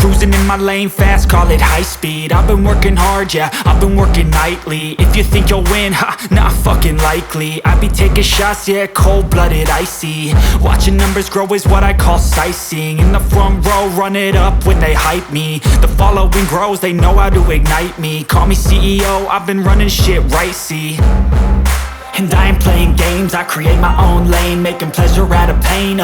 Cruising in my lane fast, call it high speed. I've been working hard, yeah, I've been working nightly. If you think you'll win, ha, not fucking likely. I be taking shots, yeah, cold-blooded, icy. Watching numbers grow is what I call sightseeing. In the front row, run it up when they hype me. The following grows, they know how to ignite me. Call me CEO, I've been running shit right, see. And I ain't playing games, I create my own lane, making pleasure out of pain,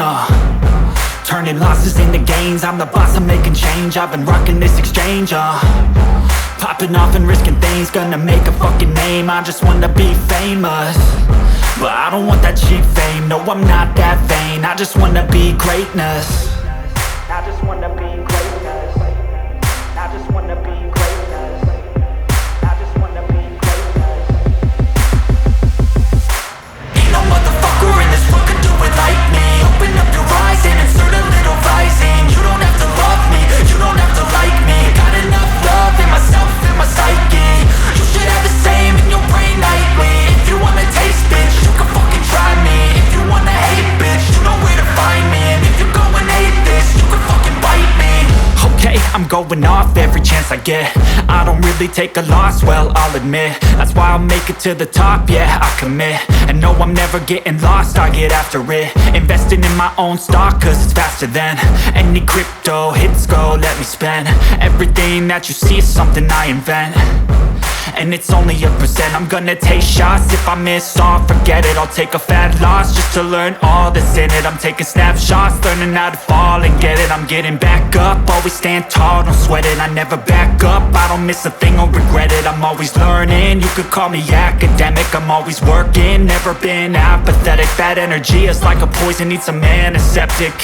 turning losses into gains. I'm the boss, I'm making change. I've been rocking this exchange, popping off and risking things. Gonna make a fucking name, I just wanna be famous. But I don't want that cheap fame, no I'm not that vain. I just wanna be greatness. I just wanna be greatness. I just wanna be greatness. I just wanna be greatness. Ain't no motherfucker in this world could do it like me. Open up your eyes and insert a little rising. You don't have to love me, you don't have to like me. Got enough love in myself, in my psyche. You should have the same in your brain nightly. If you wanna taste, bitch, you can fucking try me. If you wanna hate, bitch, you know where to find me. And if you're going hate this, you can fucking bite me. Okay, I'm going off every chance I get. I don't really take a loss, well, I'll admit. That's why I'll make it to the top, yeah, I commit. And no, I'm never getting lost, I get after it. Investing in my own stock, cause it's faster than any crypto hits go, let me spend. Everything that you see is something I invent. And it's only a percent. I'm gonna take shots. If I miss all, forget it. I'll take a fat loss just to learn all that's in it. I'm taking snapshots, learning how to fall and get it. I'm getting back up, always stand tall, don't sweat it. I never back up, I don't miss a thing or regret it. I'm always learning, you could call me academic. I'm always working, never been apathetic. Bad energy is like a poison, needs a antiseptic.